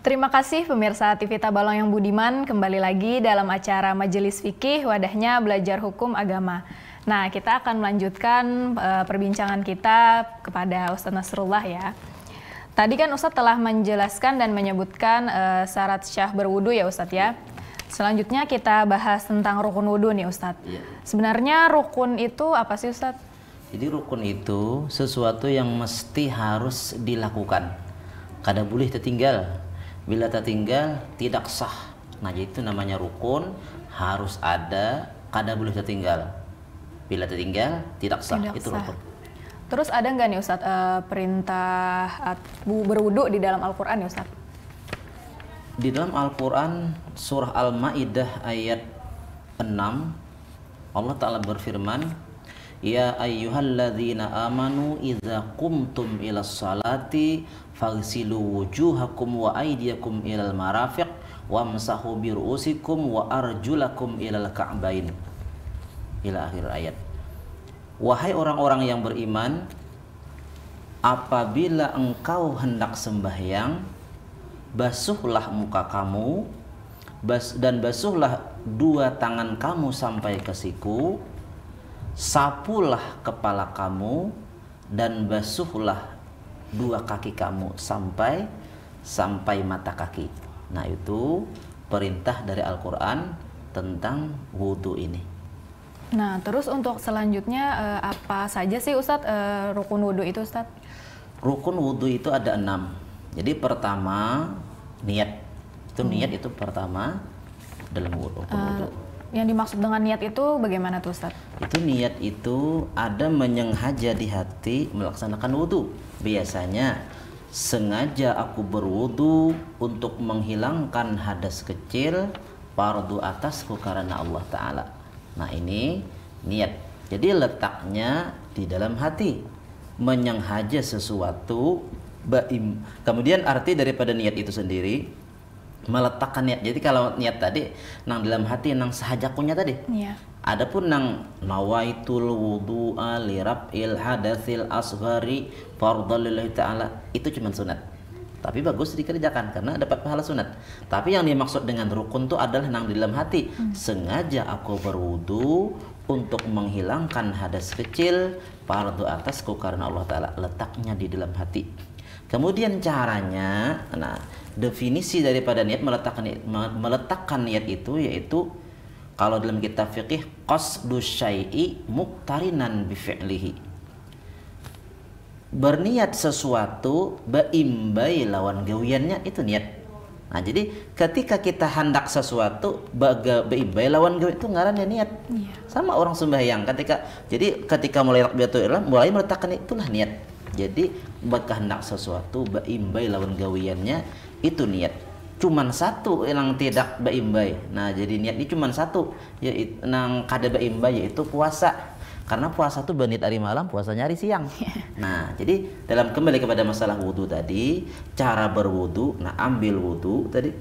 Terima kasih pemirsa TV Tabalong yang budiman, kembali lagi dalam acara Majelis Fikih, wadahnya belajar hukum agama. Nah, kita akan melanjutkan perbincangan kita kepada Ustadz Nasrullah ya. Tadi kan Ustadz telah menjelaskan dan menyebutkan syarat syah berwudu ya Ustadz ya. Selanjutnya kita bahas tentang rukun wudu nih Ustadz. Ya. Sebenarnya rukun itu apa sih Ustadz? Jadi rukun itu sesuatu yang mesti harus dilakukan. Kada boleh tertinggal. Bila tertinggal tidak sah. Nah, itu namanya rukun, harus ada, kada boleh tertinggal. Bila tertinggal tidak sah, itu sah. rukun. Terus ada nggak nih Ustadz perintah berwudu di dalam Al-Quran ya Ustadz? Di dalam Al-Quran surah Al-Ma'idah ayat 6 Allah Ta'ala berfirman, Ya ayyuhalladzina amanu idza qumtum ilas salati faghsilu wujuhakum wa aydiyakum ilal marafiq wamsahu bi ru'usikum wa arjulakum ilal ka'bain. Ila akhir ayat. Wahai orang-orang yang beriman, apabila engkau hendak sembahyang, basuhlah muka kamu dan basuhlah dua tangan kamu sampai ke siku, sapulah kepala kamu dan basuhlah dua kaki kamu sampai mata kaki. Nah, itu perintah dari Al-Quran tentang wudhu ini. Nah, terus untuk selanjutnya apa saja sih Ustadz rukun wudhu itu Ustadz? Rukun wudhu itu ada 6. Jadi pertama niat. Itu niat itu pertama dalam rukun wudhu. Yang dimaksud dengan niat itu bagaimana tuh Ustadz? Itu niat itu ada menyengaja di hati melaksanakan wudhu. Biasanya sengaja aku berwudhu untuk menghilangkan hadas kecil fardu atasku karena Allah Ta'ala. Nah, ini niat. Jadi letaknya di dalam hati, menyengaja sesuatu. Kemudian arti daripada niat itu sendiri meletakkan niat. Jadi kalau niat tadi nang dalam hati nang sahajakunya tadi. Iya. Adapun nang nawaitul wudu'a li rab'il hadatsil asghari fardhal lillahi ta'ala, itu cuma sunat. Tapi bagus dikerjakan karena dapat pahala sunat. Tapi yang dimaksud dengan rukun itu adalah nang di dalam hati. Sengaja aku berwudu untuk menghilangkan hadas kecil fardu atasku karena Allah Ta'ala, letaknya di dalam hati. Kemudian caranya, nah definisi daripada niat, meletakkan niat itu yaitu kalau dalam kitab fikih qasdu syai'i muqtarinan bi fi'lihi. Berniat sesuatu beimbai lawan gawiannya, itu niat. Nah, jadi ketika kita hendak sesuatu beimbai lawan gawian itu ngarannya niat. Iya. Sama orang sembahyang ketika mulai takbiratul ihram mulai meletakkan itulah niat. Jadi bakal hendak sesuatu beimbai lawan gawiannya, itu niat. Cuman satu yang tidak beimbai. Nah, jadi niat ini cuman satu, yaitu nang kada beimbai, yaitu puasa. Karena puasa itu benit hari malam, puasanya hari siang. Nah, jadi dalam kembali kepada masalah wudhu tadi, cara berwudhu, nah ambil wudhu tadi,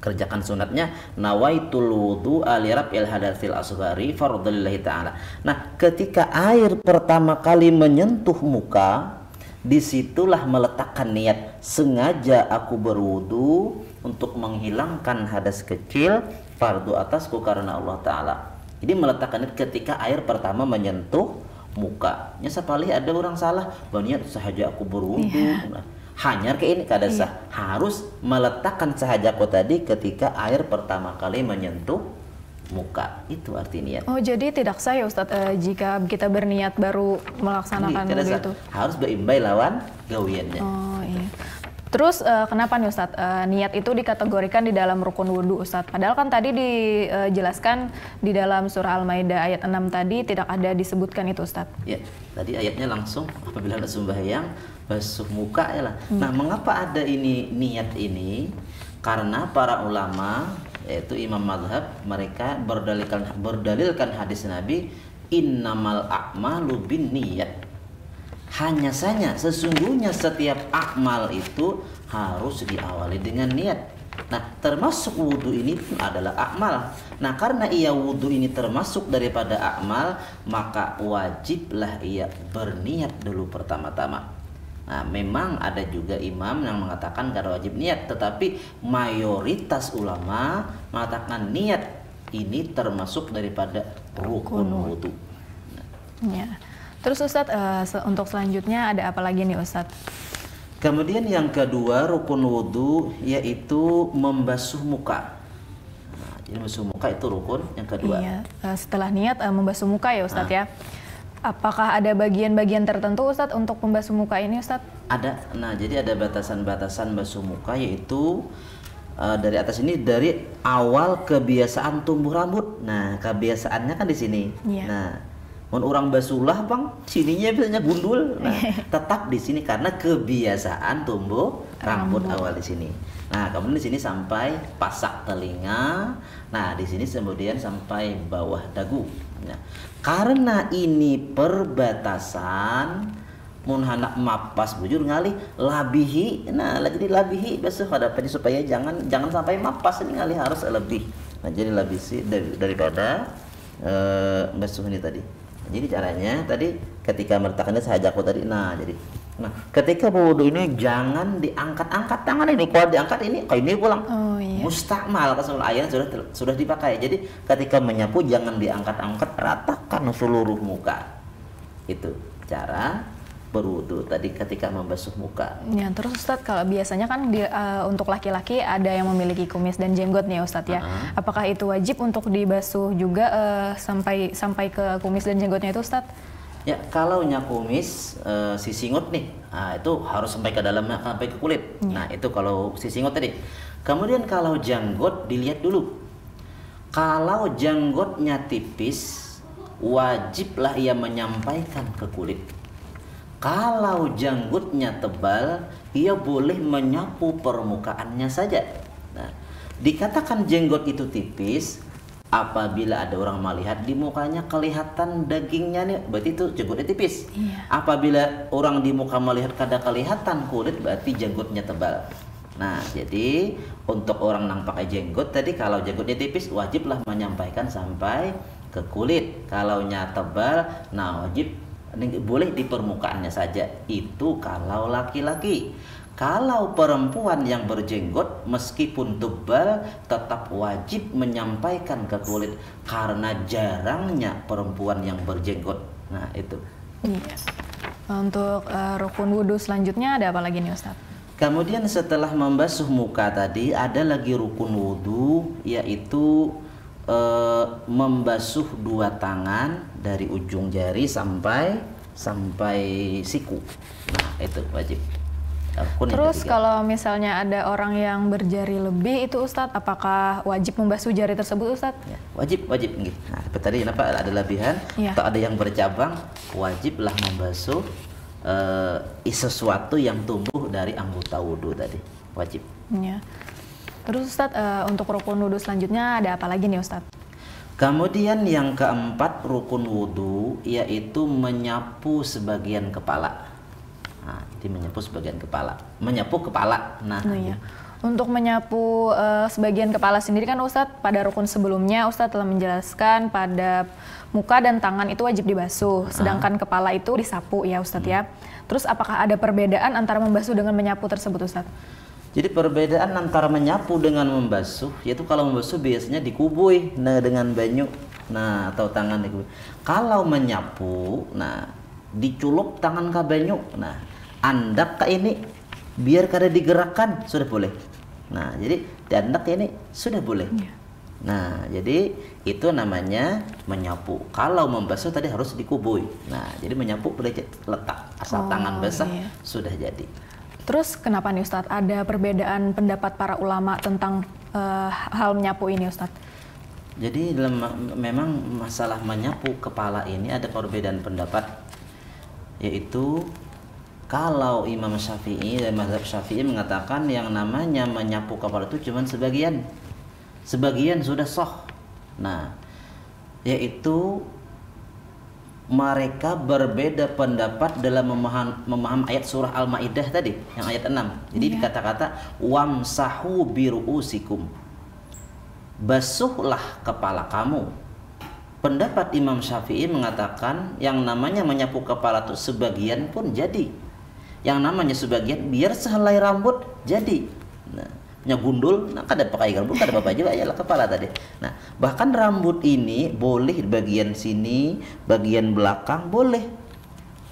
kerjakan sunatnya, nawaitul wudhu alirab il hadatsil asghari fardhalillahi ta'ala. Nah, ketika air pertama kali menyentuh muka, disitulah meletakkan niat, sengaja aku berwudhu untuk menghilangkan hadas kecil fardu atasku karena Allah Ta'ala. Jadi meletakkan niat ketika air pertama menyentuh muka. Nyesapalih ada orang salah, niat sahaja aku berwudhu. Nah, hanya kayak ini kada sah. Harus meletakkan sahajaku tadi ketika air pertama kali menyentuh muka. Itu arti niat. Oh, jadi tidak sah ya Ustadz jika kita berniat baru melaksanakan wudhu itu? Harus beimbai lawan gawiannya. Oh iya. Terus kenapa nih Ustadz niat itu dikategorikan di dalam rukun wudhu Ustadz? Padahal kan tadi dijelaskan di dalam surah Al-Maidah ayat 6 tadi tidak ada disebutkan itu Ustadz. Ya, tadi ayatnya langsung apabila ada sembahyang basuh muka ya lah. Nah, mengapa ada ini niat ini? Karena para ulama, yaitu imam mazhab, mereka berdalilkan hadis Nabi, innamal a'malu binniyat. Hanya saja sesungguhnya setiap amal itu harus diawali dengan niat. Nah, termasuk wudhu ini pun adalah amal. Nah, karena ia wudhu ini termasuk daripada amal, maka wajiblah ia berniat dulu pertama-tama. Nah, memang ada juga imam yang mengatakan kada wajib niat, tetapi mayoritas ulama mengatakan niat ini termasuk daripada rukun wudu. Ya. Terus Ustadz, untuk selanjutnya ada apa lagi nih Ustadz? Kemudian yang kedua rukun wudu yaitu membasuh muka. Nah, jadi membasuh muka itu rukun yang kedua. Iya, setelah niat membasuh muka ya Ustadz ya. Apakah ada bagian-bagian tertentu Ustadz untuk membasuh muka ini Ustadz? Ada. Nah, jadi ada batasan-batasan basuh muka yaitu dari atas ini dari awal kebiasaan tumbuh rambut. Nah, kebiasaannya kan di sini. Iya. Nah, orang basulah bang, sininya biasanya gundul. Nah, tetap di sini karena kebiasaan tumbuh rambut awal di sini. Nah, kemudian di sini sampai pasak telinga. Nah, di sini kemudian sampai bawah dagu. Nah, karena ini perbatasan, mun hendak mapas bujur ngali labihi. Nah, lagi di labihi basuh hadapannya supaya jangan sampai mapas ini ngali harus lebih. Nah, jadi lebih sih daripada basuh ini tadi. Jadi caranya tadi ketika meletakkannya saya ajak tadi. Nah, ketika berwudu ini jangan diangkat-angkat tangan ini. Kalau diangkat ini kayak ini pulang. Oh, iya. Mustakmal kalau ayat sudah dipakai. Jadi ketika menyapu jangan diangkat-angkat, ratakan seluruh muka. Itu cara berwudu tadi ketika membasuh muka. Ya, terus Ustadz, kalau biasanya kan untuk laki-laki ada yang memiliki kumis dan jenggot nih Ustadz ya. Apakah itu wajib untuk dibasuh juga sampai ke kumis dan jenggotnya itu Ustadz? Ya, kalau kumis si singut nih, nah, itu harus sampai ke dalam, sampai ke kulit. Nah, itu kalau si singut tadi. Kemudian kalau janggut dilihat dulu. Kalau janggutnya tipis, wajiblah ia menyampaikan ke kulit. Kalau janggutnya tebal, ia boleh menyapu permukaannya saja. Nah, dikatakan jenggot itu tipis apabila ada orang melihat di mukanya kelihatan dagingnya nih, berarti itu jenggotnya tipis. Iya. Apabila orang di muka melihat kada kelihatan kulit, berarti jenggotnya tebal. Nah, jadi untuk orang yang pakai jenggot tadi, kalau jenggotnya tipis wajiblah menyampaikan sampai ke kulit. Kalau nya tebal, nah wajib boleh di permukaannya saja. Itu kalau laki-laki. Kalau perempuan yang berjenggot meskipun tebal tetap wajib menyampaikan ke kulit karena jarangnya perempuan yang berjenggot. Nah, itu. Iya. Untuk rukun wudhu selanjutnya ada apa lagi nih Ustadz? Kemudian setelah membasuh muka tadi ada lagi rukun wudhu yaitu membasuh dua tangan dari ujung jari sampai siku. Nah, itu wajib. Terus kalau misalnya ada orang yang berjari lebih itu Ustadz, apakah wajib membasuh jari tersebut Ustadz? Ya, wajib. Nah, tadi kenapa ada lebihan atau ada yang bercabang, wajiblah membasuh sesuatu yang tumbuh dari anggota wudhu tadi. Wajib. Ya. Terus Ustadz, untuk rukun wudhu selanjutnya ada apa lagi nih Ustadz? Kemudian yang keempat rukun wudhu yaitu menyapu sebagian kepala. Nah, jadi menyapu sebagian kepala. Menyapu kepala. Nah, iya. Untuk menyapu sebagian kepala sendiri kan Ustadz, pada rukun sebelumnya Ustadz telah menjelaskan pada muka dan tangan itu wajib dibasuh, sedangkan kepala itu disapu ya Ustadz ya. Terus apakah ada perbedaan antara membasuh dengan menyapu tersebut Ustadz? Jadi perbedaan antara menyapu dengan membasuh, yaitu kalau membasuh biasanya dikubui dengan banyu, nah atau tangan dikubui. Kalau menyapu, nah diculuk tangan ke banyu, nah andak ke ini biar kada digerakkan sudah boleh. Nah jadi diandak ini sudah boleh. Nah jadi itu namanya menyapu. Kalau membasuh tadi harus dikubui. Nah jadi menyapu boleh letak asal tangan basah sudah jadi. Terus kenapa nih Ustadz ada perbedaan pendapat para ulama tentang hal menyapu ini Ustadz? Jadi memang masalah menyapu kepala ini ada perbedaan pendapat, yaitu kalau Imam Syafi'i dan mazhab Syafi'i mengatakan yang namanya menyapu kepala itu cuma sebagian sudah sah. Nah, yaitu mereka berbeda pendapat dalam memaham ayat surah Al-Maidah tadi yang ayat 6. Jadi dikata-kata wamsahu biruusikum, basuhlah kepala kamu. Pendapat Imam Syafi'i mengatakan yang namanya menyapu kepala itu sebagian pun jadi. Yang namanya sebagian biar sehelai rambut jadi. Nah, nya gundul, nah kada pakai rambut, kada apa aja ya kepala tadi. Nah, bahkan rambut ini boleh bagian sini, bagian belakang boleh.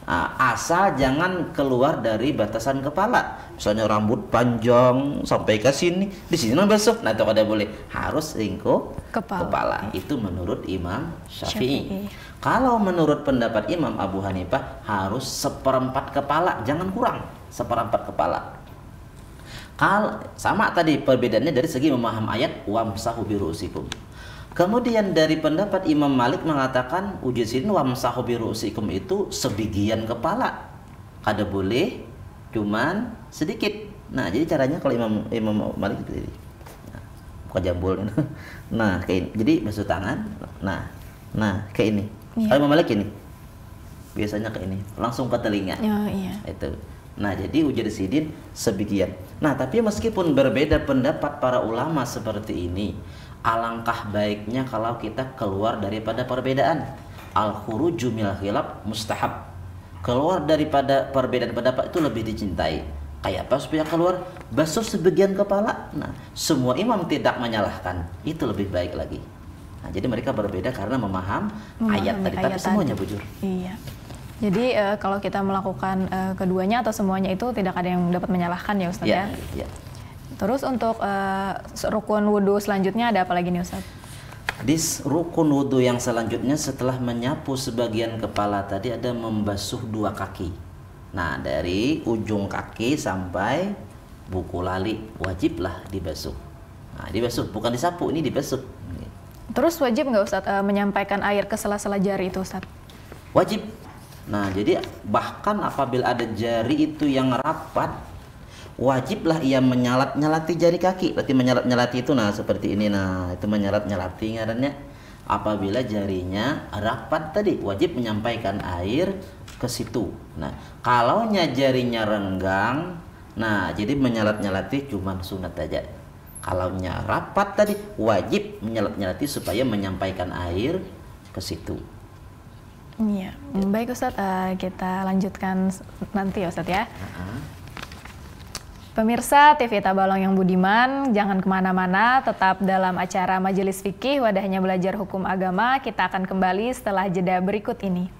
Nah, asal jangan keluar dari batasan kepala. Misalnya rambut panjang sampai ke sini, di sini basuh. Nah, itu kada boleh. Harus lingkup kepala. Itu menurut Imam Syafi'i. Kalau menurut pendapat Imam Abu Hanifah harus seperempat kepala, jangan kurang seperempat kepala. Kalau sama tadi perbedaannya dari segi memaham ayat wamsahu birusikum. Kemudian dari pendapat Imam Malik mengatakan ujisin wamsahu birusikum itu sebagian kepala. Kada boleh cuman sedikit. Nah, jadi caranya kalau Imam Malik itu nah, bukan jambul. Nah, kayak ini. Jadi basuh tangan. Nah, kayak ini. Kalau Imam Malik ini biasanya kayak ini, langsung ke telinga. Itu. Nah, jadi ujar sidin sebagian. Nah, tapi meskipun berbeda pendapat para ulama seperti ini, alangkah baiknya kalau kita keluar daripada perbedaan. Al-khuruju minal khilaf mustahab. Keluar daripada perbedaan pendapat itu lebih dicintai. Kayak apa supaya keluar? Basuh sebagian kepala. Nah, semua imam tidak menyalahkan. Itu lebih baik lagi. Nah, jadi mereka berbeda karena memaham ayat tadi. Tapi semuanya bujur. Iya. Jadi kalau kita melakukan keduanya atau semuanya itu tidak ada yang dapat menyalahkan ya Ustaz ya? Iya. Terus untuk rukun wudhu selanjutnya ada apa lagi nih Ustaz? Di rukun wudhu yang selanjutnya setelah menyapu sebagian kepala tadi ada membasuh dua kaki. Nah, dari ujung kaki sampai buku lali wajiblah dibasuh. Nah, dibasuh bukan disapu, ini dibasuh. Terus wajib nggak Ustaz menyampaikan air ke sela-sela jari itu Ustaz? Wajib. Nah, jadi bahkan apabila ada jari itu yang rapat, wajiblah ia menyalat-nyalati jari kaki. Berarti menyalat-nyalati itu nah seperti ini. Nah, itu menyalat-nyalati ngarannya. Apabila jarinya rapat tadi, wajib menyampaikan air ke situ. Nah, kalau jarinya renggang, nah jadi menyalat-nyalati cuma sunat aja. Kalau rapat tadi, wajib menyalat-nyalati supaya menyampaikan air ke situ. Iya, baik Ustadz, kita lanjutkan nanti ya Ustadz ya. Pemirsa TV Tabalong yang budiman, jangan kemana-mana, tetap dalam acara Majelis Fikih Wadahnya Belajar Hukum Agama. Kita akan kembali setelah jeda berikut ini.